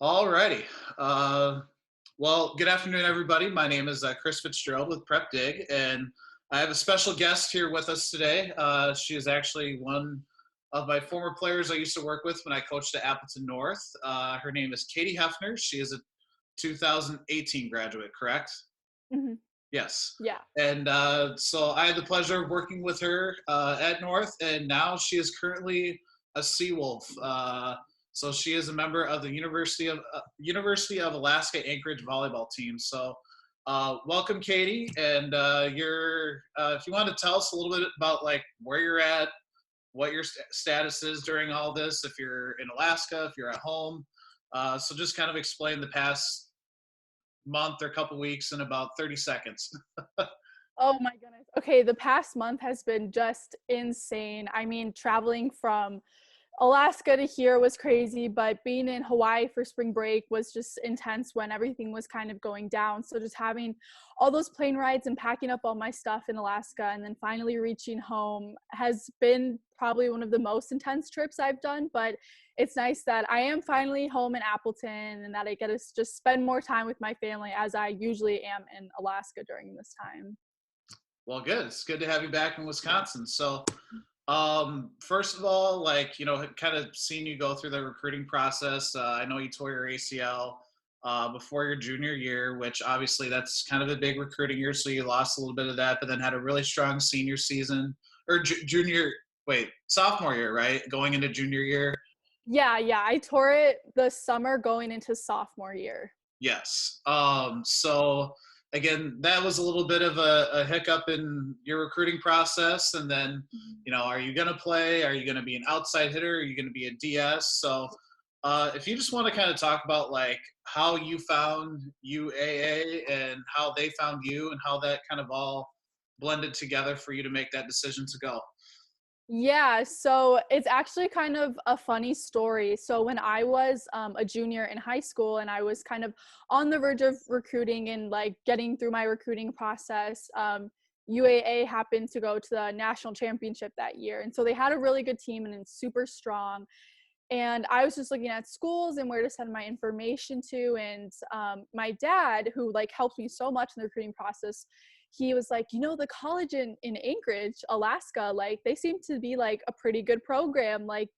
Alrighty. Uh, well, good afternoon, everybody. My name is Chris Fitzgerald with Prep Dig, and I have a special guest here with us today. She is actually one of my former players I used to work with when I coached at Appleton North. Her name is Katie Hoeffner. She is a 2018 graduate, correct? Mhm. Yes. Yeah. And so I had the pleasure of working with her at North, and now she is currently a Seawolf. So she is a member of the University of Alaska-Anchorage volleyball team. So welcome, Katie. And if you want to tell us a little bit about like where you're at, what your status is during all this, if you're in Alaska, if you're at home. So just kind of explain the past month or couple weeks in about 30 seconds. Oh my goodness. Okay, the past month has been just insane. I mean, traveling from Alaska to here was crazy, but being in Hawaii for spring break was just intense when everything was kind of going down. So just having all those plane rides and packing up all my stuff in Alaska and then finally reaching home has been probably one of the most intense trips I've done, but it's nice that I am finally home in Appleton and that I get to just spend more time with my family as I usually am in Alaska during this time. Well, good. It's good to have you back in Wisconsin. So, first of all, like, kind of seeing you go through the recruiting process. I know you tore your ACL before your junior year, which obviously that's kind of a big recruiting year. So you lost a little bit of that, but then had a really strong senior season or sophomore year, right? Going into junior year. Yeah, I tore it the summer going into sophomore year. Yes. So again, that was a little bit of a hiccup in your recruiting process. And then, Mhm. are you going to play? Are you going to be an outside hitter? Are you going to be a DS? So, if you just want to kind of talk about like how you found UAA and how they found you and how that kind of all blended together for you to make that decision to go. Yeah, so it's actually kind of a funny story. So when I was a junior in high school and I was kind of on the verge of recruiting and like getting through my recruiting process, UAA happened to go to the national championship that year. And so they had a really good team and it's super strong. And I was just looking at schools and where to send my information to. And my dad, who like helped me so much in the recruiting process, he was like, the college in Anchorage, Alaska, like they seem to be like a pretty good program. Like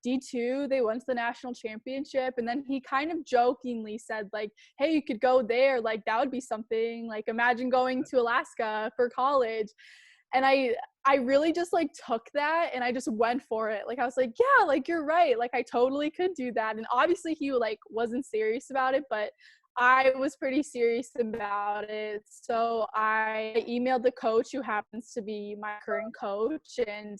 D2, they went to the national championship. And then he kind of jokingly said, like, hey, you could go there. Like that would be something. Like imagine going to Alaska for college. And I really just like took that and I just went for it. Like I was like, yeah, like you're right. Like I totally could do that. And obviously he like wasn't serious about it, but I was pretty serious about it. So I emailed the coach who happens to be my current coach and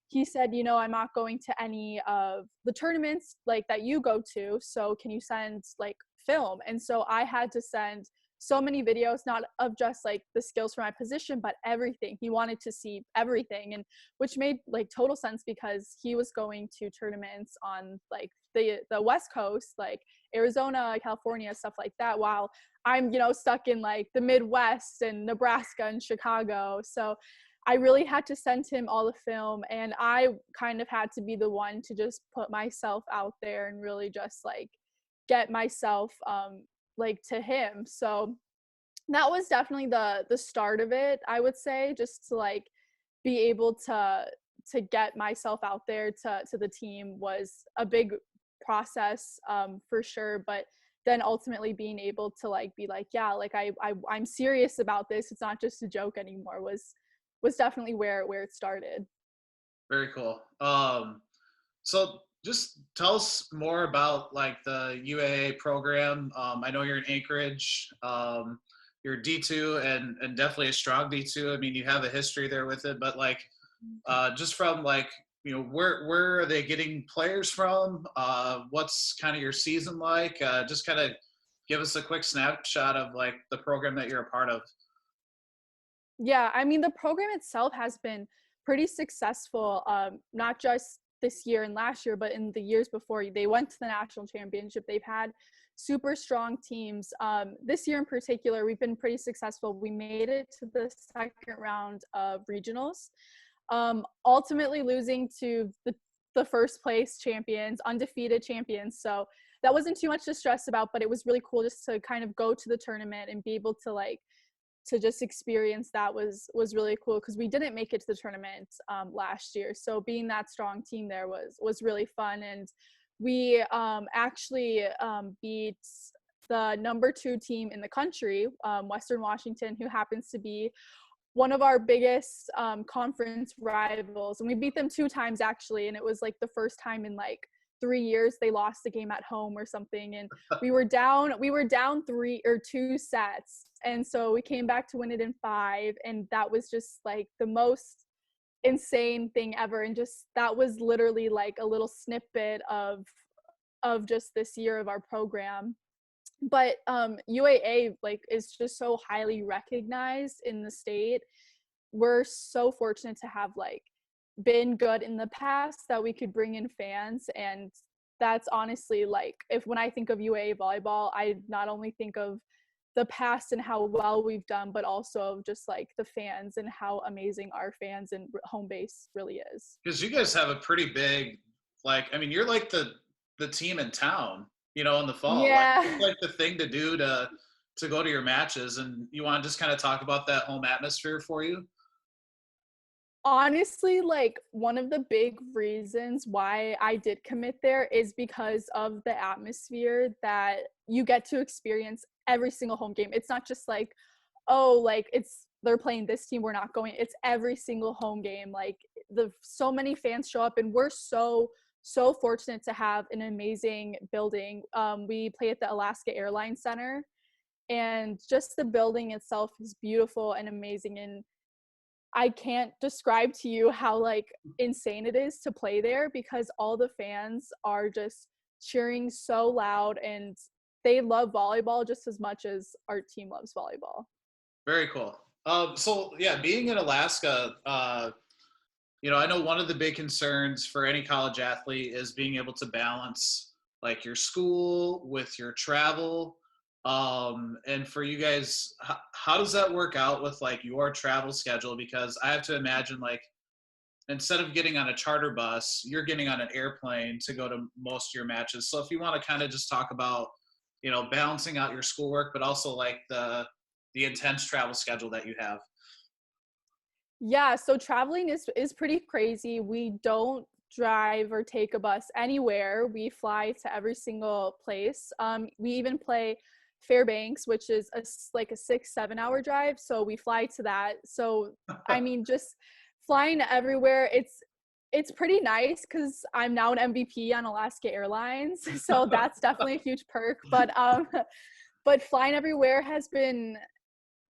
he said, I'm not going to any of the tournaments like that you go to. So can you send like film? And so I had to send so many videos, not of just like the skills for my position, but everything. He wanted to see everything, and which made like total sense because he was going to tournaments on like the West Coast, like Arizona, California, stuff like that, while I'm, stuck in like the Midwest and Nebraska and Chicago. So I really had to send him all the film, and I kind of had to be the one to just put myself out there and really just like get myself like to him. So that was definitely the start of it, I would say, just to like be able to get myself out there to the team was a big process, for sure. But then ultimately being able to like be like, yeah, like I'm serious about this, it's not just a joke anymore, was definitely where it started. Very cool. So just tell us more about like the UAA program. I know you're in Anchorage. You're D2 and definitely a strong D2. I mean, you have a history there with it, but like just from like where are they getting players from? What's kind of your season like? Just kind of give us a quick snapshot of like the program that you're a part of. Yeah, I mean, the program itself has been pretty successful, not just this year and last year, but in the years before. They went to the national championship. They've had super strong teams. This year in particular, we've been pretty successful. We made it to the second round of regionals, ultimately losing to the first place champions, undefeated champions. So that wasn't too much to stress about, but it was really cool just to kind of go to the tournament and be able to like to just experience that was really cool, because we didn't make it to the tournament last year. So being that strong team there was really fun. And we actually beat the number 2 team in the country, Western Washington, who happens to be one of our biggest conference rivals. And we beat them 2 times actually. And it was like the first time in like 3 years they lost a game at home or something. And we were down 3 or 2 sets. And so we came back to win it in 5. And that was just like the most insane thing ever. And just, that was literally like a little snippet of just this year of our program. But UAA like is just so highly recognized in the state. We're so fortunate to have like been good in the past that we could bring in fans. And that's honestly like, when I think of UAA volleyball, I not only think of the past and how well we've done, but also just like the fans and how amazing our fans and home base really is. Because you guys have a pretty big, like, I mean, you're like the team in town, you know, in the fall. Yeah. It's like the thing to do to go to your matches. And you want to just kind of talk about that home atmosphere for you? Honestly, like one of the big reasons why I did commit there is because of the atmosphere that you get to experience every single home game. It's not just like, oh, like they're playing this team, we're not going. It's every single home game. Like so many fans show up, and we're so fortunate to have an amazing building. We play at the Alaska-Airlines Center, and just the building itself is beautiful and amazing. And I can't describe to you how like insane it is to play there, because all the fans are just cheering so loud, and they love volleyball just as much as our team loves volleyball. Very cool. So yeah, being in Alaska, you know, I know one of the big concerns for any college athlete is being able to balance like your school with your travel. And for you guys, how does that work out with like your travel schedule? Because I have to imagine like, instead of getting on a charter bus, you're getting on an airplane to go to most of your matches. So if you want to kind of just talk about, you know, balancing out your schoolwork, but also like the intense travel schedule that you have. Yeah, so traveling is pretty crazy. We don't drive or take a bus anywhere. We fly to every single place. We even play Fairbanks, which is like a 6-7 hour drive. So we fly to that. So I mean, just flying everywhere. It's pretty nice because I'm now an MVP on Alaska Airlines. So that's definitely a huge perk. But flying everywhere has been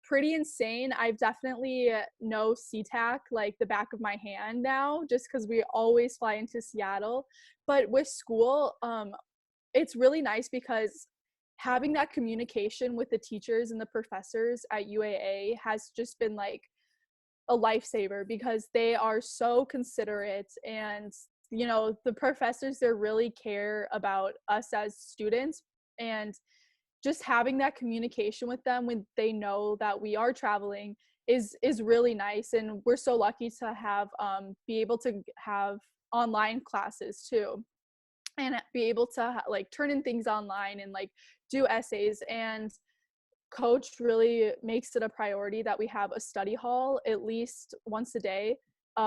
pretty insane. I've definitely know SeaTac like the back of my hand now, just because we always fly into Seattle. But with school, it's really nice because having that communication with the teachers and the professors at UAA has just been like a lifesaver, because they are so considerate, and you know, the professors there really care about us as students. And just having that communication with them when they know that we are traveling is really nice. And we're so lucky to have be able to have online classes too, and be able to like turn in things online and like do essays. And coach really makes it a priority that we have a study hall at least once a day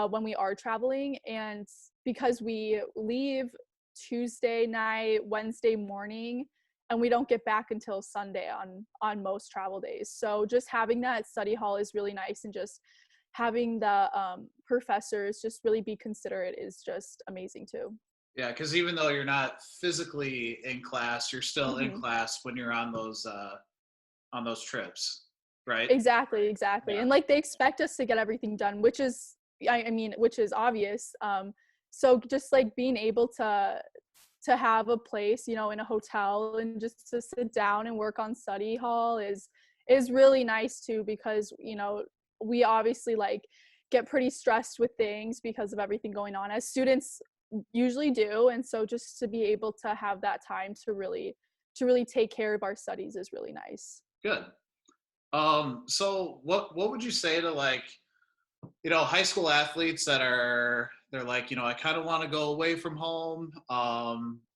when we are traveling. And because we leave Tuesday night, Wednesday morning, and we don't get back until Sunday on most travel days. So just having that study hall is really nice, and just having the professors just really be considerate is just amazing too. Yeah, because even though you're not physically in class, you're still in class when you're on those trips, right? Exactly. Yeah. And like they expect us to get everything done, which is, I mean, which is obvious. So just like being able to have a place, you know, in a hotel and just to sit down and work on study hall is really nice too, because, you know, we obviously like get pretty stressed with things because of everything going on, as students usually do. And so just to be able to have that time to really take care of our studies is really nice. Good. So what would you say to like, you know, high school athletes that they're like, you know, I kind of want to go away from home.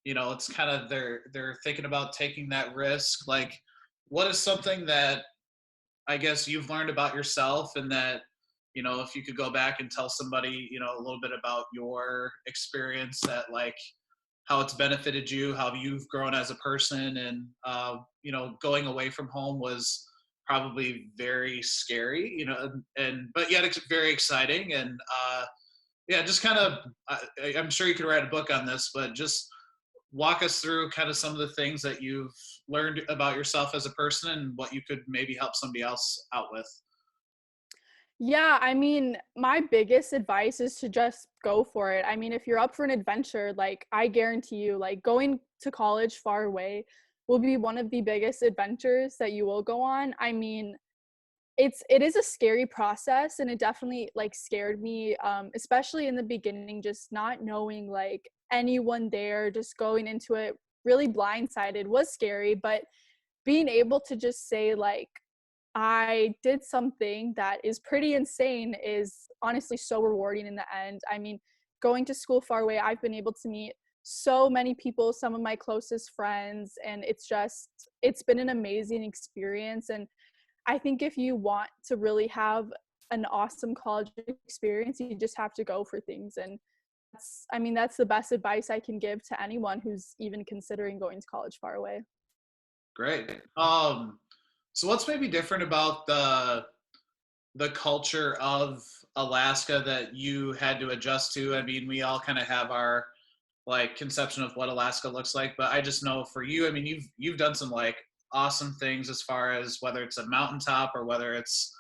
it's kind of they're thinking about taking that risk. Like, what is something that I guess you've learned about yourself, and that, if you could go back and tell somebody, a little bit about your experience, that like how it's benefited you, how you've grown as a person, and going away from home was probably very scary, and but yet it's very exciting, and yeah, just kind of, I'm sure you could write a book on this, but just walk us through kind of some of the things that you've learned about yourself as a person and what you could maybe help somebody else out with. Yeah, I mean, my biggest advice is to just go for it. I mean, if you're up for an adventure, like I guarantee you, like going to college far away will be one of the biggest adventures that you will go on. I mean, it is a scary process, and it definitely like scared me, especially in the beginning, just not knowing like anyone there, just going into it really blindsided was scary. But being able to just say like I did something that is pretty insane is honestly so rewarding in the end. I mean, going to school far away, I've been able to meet so many people, some of my closest friends, and it's been an amazing experience. And I think if you want to really have an awesome college experience, you just have to go for things. And that's the best advice I can give to anyone who's even considering going to college far away. Great. So what's maybe different about the culture of Alaska that you had to adjust to? I mean, we all kind of have our like conception of what Alaska looks like, but I just know for you, I mean, you've done some like awesome things, as far as whether it's a mountaintop or whether it's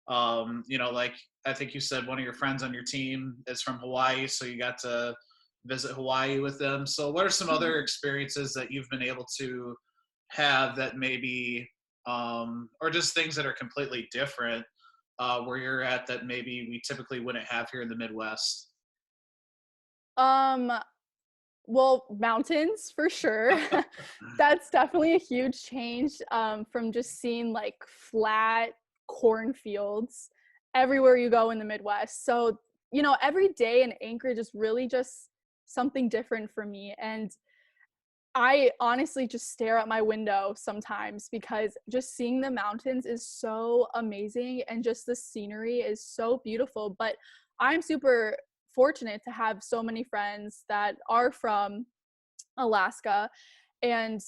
like I think you said one of your friends on your team is from Hawaii, so you got to visit Hawaii with them. So what are some other experiences that you've been able to have that maybe or just things that are completely different where you're at, that maybe we typically wouldn't have here in the Midwest? Um, well, mountains for sure. That's definitely a huge change, from just seeing like flat cornfields everywhere you go in the Midwest. So, every day in Anchorage is really just something different for me. And I honestly just stare at my window sometimes because just seeing the mountains is so amazing and just the scenery is so beautiful. But I'm super fortunate to have so many friends that are from Alaska, and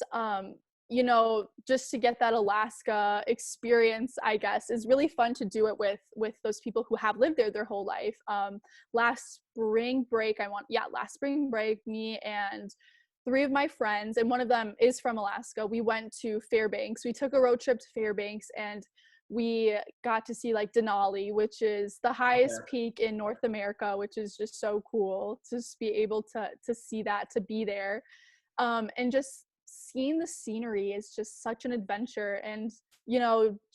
just to get that Alaska experience, I guess, is really fun to do it with those people who have lived there their whole life. Last spring break, me and three of my friends, and one of them is from Alaska, we went to Fairbanks. We took a road trip to Fairbanks, and we got to see like Denali, which is the highest Okay. peak in North America, which is just so cool to just be able to see that, to be there. And just seeing the scenery is just such an adventure. And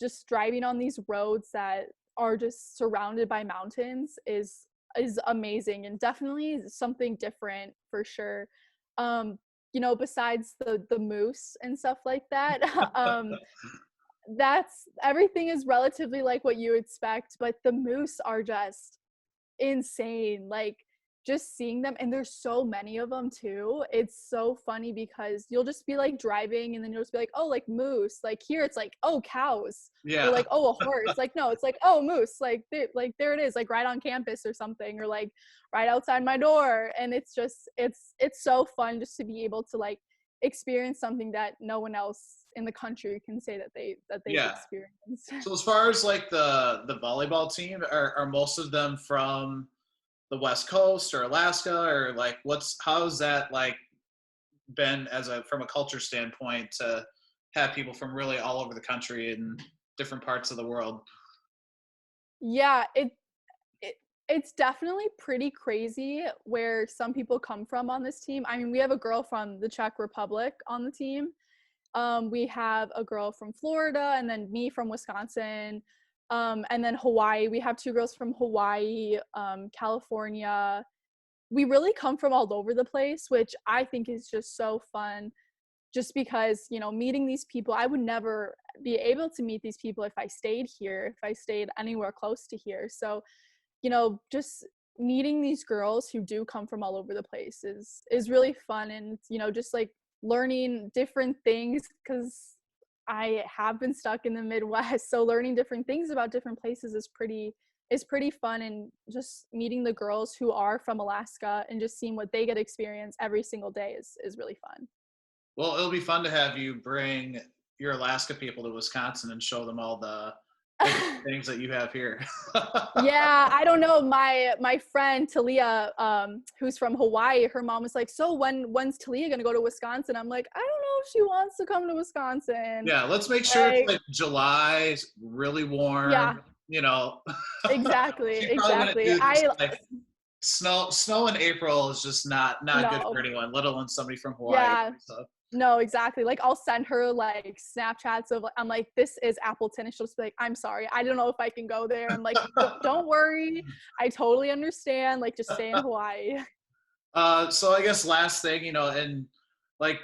just driving on these roads that are just surrounded by mountains is amazing, and definitely something different for sure. Besides the moose and stuff like that, that's everything is relatively like what you expect, but the moose are just insane. Like, just seeing them, and there's so many of them too. It's so funny because you'll just be like driving, and then you'll just be like, oh, like moose. Like here it's like, oh, cows, or Yeah. like, oh, a horse. Like no, it's like, oh, moose. Like there it is, like right on campus or something, or like right outside my door. And it's so fun just to be able to like experience something that no one else in the country can say that they've Yeah. experienced. So as far as like the volleyball team, are most of them from the West Coast or Alaska, or like how's that like been as a from a culture standpoint to have people from really all over the country and different parts of the world? Yeah, it it's definitely pretty crazy where some people come from on this team. I mean, we have a girl from the Czech Republic on the team. We have a girl from Florida, and then me from Wisconsin, and then Hawaii. We have two girls from Hawaii, California. We really come from all over the place, which I think is just so fun. Just because, meeting these people, I would never be able to meet these people if I stayed here, if I stayed anywhere close to here. So, just meeting these girls who do come from all over the place is really fun, and just like learning different things, because I have been stuck in the Midwest, so learning different things about different places is pretty fun, and just meeting the girls who are from Alaska and just seeing what they get to experience every single day is really fun. Well, it'll be fun to have you bring your Alaska people to Wisconsin and show them all the things that you have here. Yeah, I don't know. My friend Talia, who's from Hawaii, her mom was like, "So when's Talia gonna go to Wisconsin?" I'm like, "I don't know if she wants to come to Wisconsin." Yeah, let's make sure it's Like, like July, really yeah, warm, you know. exactly, She probably wouldn't exactly. do this I like snow in April is just not good for no, anyone, let alone somebody from Hawaii. yeah, So no, exactly. Like, I'll send her like Snapchats of, I'm like, "This is Appleton," and she'll just be like, "I'm sorry, I don't know if I can go there." I'm like, Don't worry, I totally understand. Like, just stay in Hawaii." so I guess last thing, and like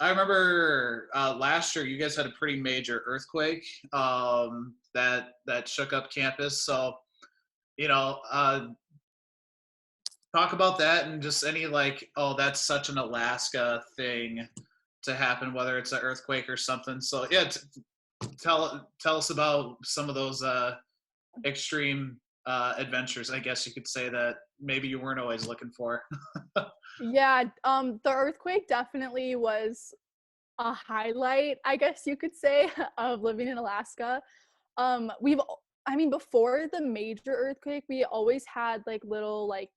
I remember last year you guys had a pretty major earthquake that shook up campus. So, you know, uh, talk about that and just any like, oh, that's such an Alaska thing to happen, whether it's an earthquake or something. So yeah, tell us about some of those extreme adventures, I guess you could say, that maybe you weren't always looking for. Yeah, the earthquake definitely was a highlight, I guess you could say, of living in Alaska. I mean, before the major earthquake, we always had like little like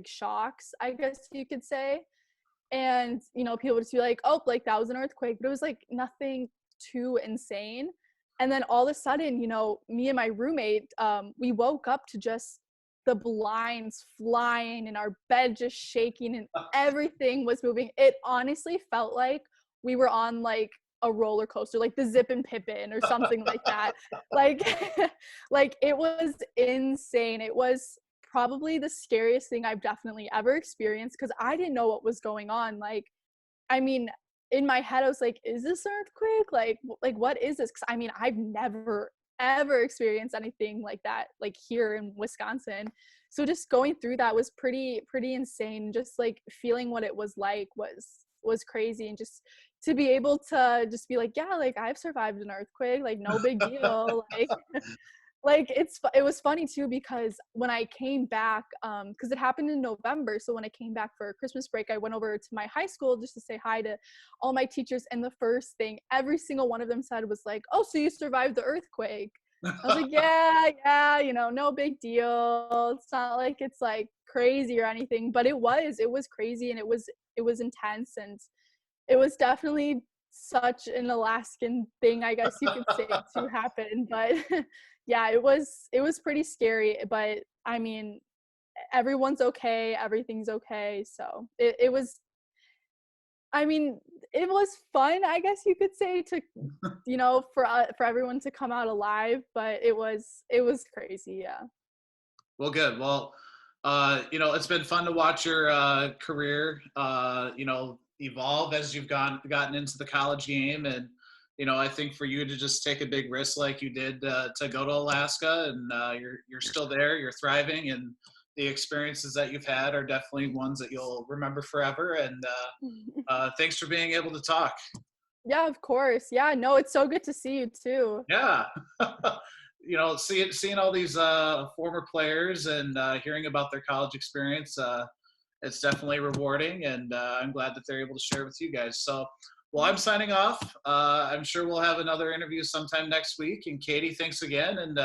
shocks, I guess you could say. And people would just be like, "Oh, like that was an earthquake," but it was like nothing too insane. And then all of a sudden, me and my roommate, we woke up to just the blinds flying and our bed just shaking and everything was moving. It honestly felt like we were on like a roller coaster, like the Zip and Pippin or something like that. Like, like it was insane. It was probably the scariest thing I've definitely ever experienced, because I didn't know what was going on. Like, I mean, in my head, I was like, "Is this an earthquake? Like what is this?" Because I mean, I've never ever experienced anything like that, like here in Wisconsin. So just going through that was pretty insane. Just like feeling what it was like was crazy, and just to be able to just be like, "Yeah, like I've survived an earthquake, like no big deal." Like it was funny too, because when I came back, because it happened in November, so when I came back for Christmas break, I went over to my high school just to say hi to all my teachers, and the first thing every single one of them said was like, "Oh, so you survived the earthquake?" I was like, "Yeah, no big deal. It's not like it's like crazy or anything," but it was crazy, and it was intense, and it was definitely such an Alaskan thing, I guess you could say, to happen. But yeah, it was pretty scary. But I mean, everyone's okay, everything's okay. So it was, I mean, it was fun, I guess you could say, to for everyone to come out alive. But it was crazy, yeah. Well, good. Well, it's been fun to watch your career, evolve as you've gotten into the college game, and I think for you to just take a big risk like you did to go to Alaska, and you're still there, you're thriving, and the experiences that you've had are definitely ones that you'll remember forever. And thanks for being able to talk. Yeah, of course. Yeah, no, it's so good to see you too. Yeah. Seeing all these former players and hearing about their college experience, it's definitely rewarding, and I'm glad that they're able to share with you guys. So, well, I'm signing off. I'm sure we'll have another interview sometime next week. And Katie, thanks again, and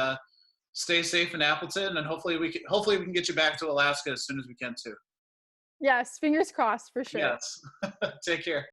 stay safe in Appleton, and hopefully we can get you back to Alaska as soon as we can too. Yes, fingers crossed for sure. Yes. Take care.